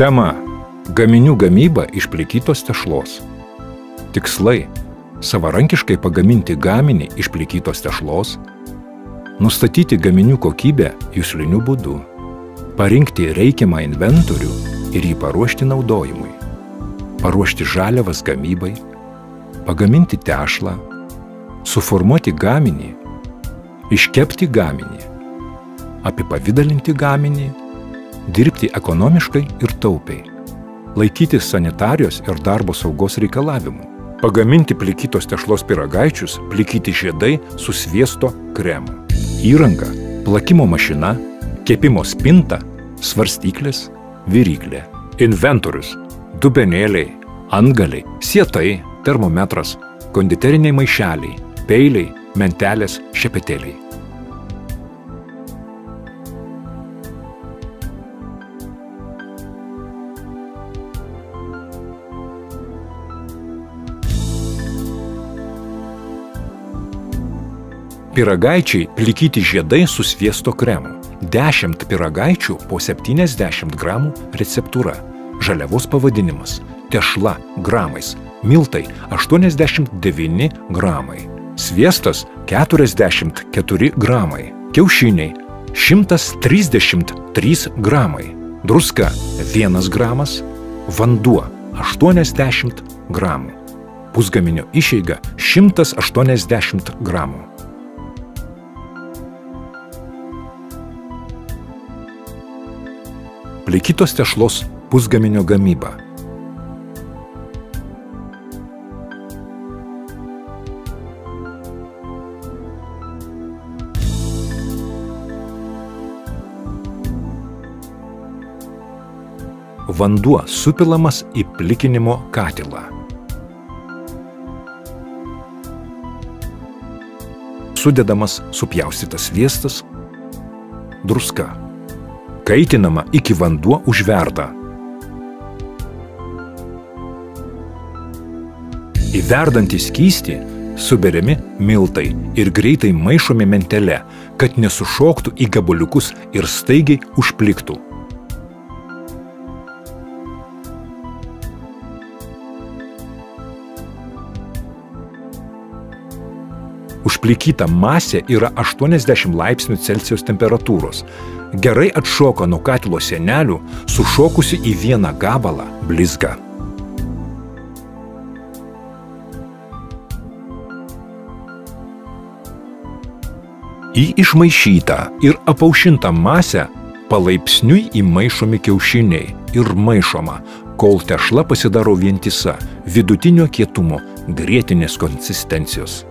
Tema – gaminių gamyba iš plikytos tešlos. Tikslai – savarankiškai pagaminti gaminį iš plikytos tešlos, nustatyti gaminių kokybę jusliniu būdu, parinkti reikiamą inventorių ir jį paruošti naudojimui, paruošti žaliavas gamybai, pagaminti tešlą, suformuoti gaminį, iškepti gaminį, apipavidalinti gaminį, dirbti ekonomiškai ir taupiai, laikytis sanitarijos ir darbo saugos reikalavimų, pagaminti plikytos tešlos pyragaičius, plikyti žiedai su sviesto kremu. Įranga, plakimo mašina, kepimo spinta, svarstyklės, viryklė. Inventorius, dubenėliai, antgaliai, sietai, termometras, konditeriniai maišeliai, peiliai, mentelės, šepetėliai. Pyragaičiai plikyti žiedai su sviesto kremu. 10 pyragaičių po 70 gramų receptūra. Žaliavos pavadinimas – tešla gramais. Miltai – 89 gramai. Sviestas – 44 gramai. Kiaušiniai – 133 gramai. Druska – 1 gramas. Vanduo – 80 gramų. Pusgaminio išeiga – 180 gramų. Plikytos tešlos pusgaminio gamyba. Vanduo supilamas į plikinimo katilą. Sudedamas supjaustytas sviestas, druska. Kaitinama iki vanduo užverda. Į verdantį skystį suberiami miltai ir greitai maišomi mentele, kad nesušoktų į gabaliukus ir staigiai užpliktų. Užplikyta masė yra 80 laipsnių Celsijaus temperatūros. Gerai atšoka nuo katilo sienelių, sušokusi į vieną gabalą blizga. Į išmaišytą ir apaušintą masę palaipsniui įmaišomi kiaušiniai ir maišoma, kol tešla pasidaro vientisa, vidutinio kietumo, grietinės konsistencijos.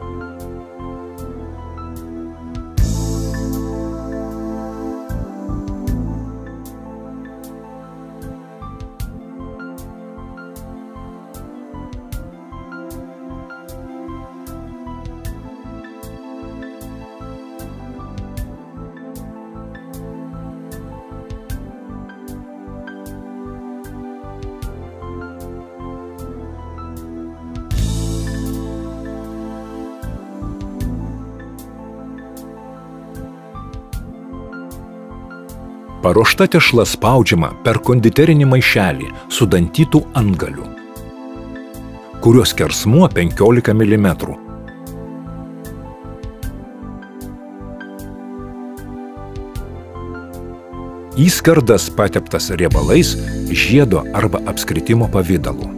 Paruošta tešla spaudžiama per konditerinį maišelį su dantytų antgaliu, kurio skersmuo 15 mm. Į skardas pateptas riebalais žiedo arba apskritimo pavidalu.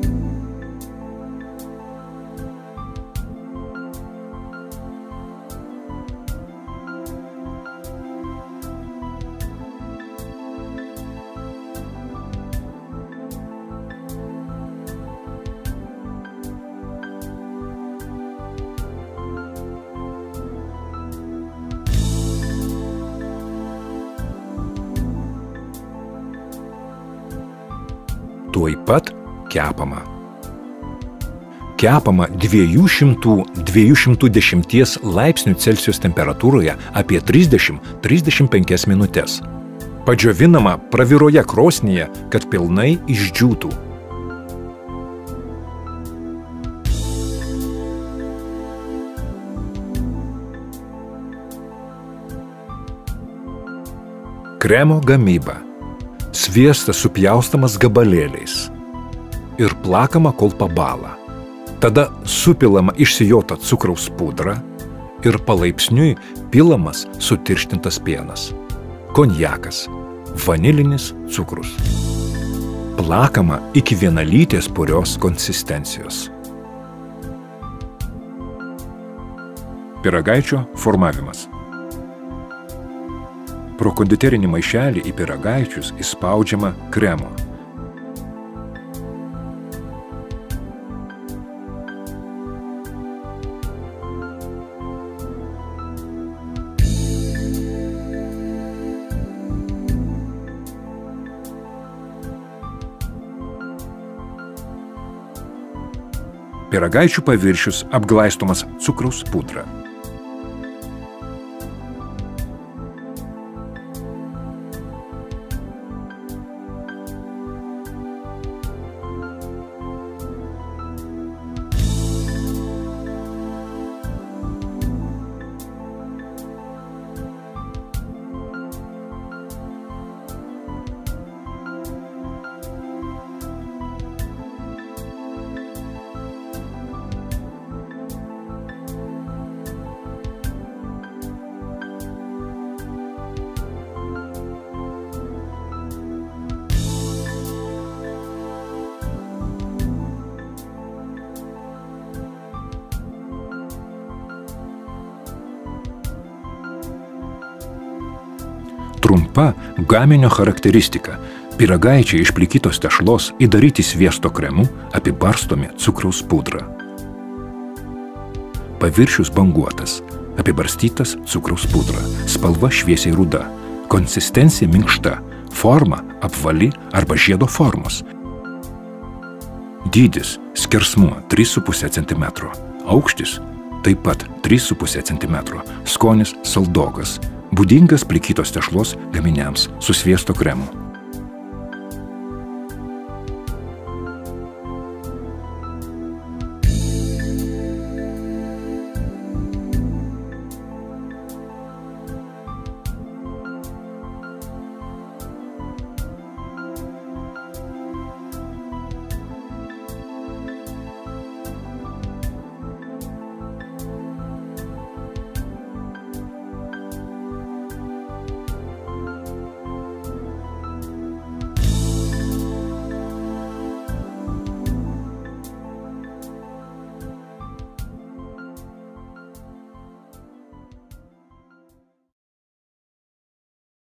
Tuoj pat kepama. Kepama 200–210 laipsnių Celsijaus temperatūroje apie 30–35 minutes. Padžiovinama praviroje krosnyje, kad pilnai išdžiūtų. Kremo gamyba. Sviestas supjaustamas gabalėliais ir plakama, kol pabąla. Tada supilama išsijota cukraus pudra ir palaipsniui pilamas sutirštintas pienas, konjakas, vanilinis cukrus. Plakama iki vienalytės purios konsistencijos. Pyragaičio formavimas. Pro konditerinį maišelį į pyragaičius įspaudžiama kremo. Pyragaičių paviršius apglaistomas cukraus pudra. Trumpa gaminio charakteristika. Pyragaičiai iš plikytos tešlos įdaryti sviesto kremu, apibarstomi cukraus pudra. Paviršius banguotas, apibarstytas cukraus pudra, spalva šviesiai ruda, konsistencija minkšta, forma apvali arba žiedo formos. Dydis skersmuo 3,5 cm, aukštis taip pat 3,5 cm, skonis saldokas, būdingas plikytos tešlos gaminiams su sviesto kremu.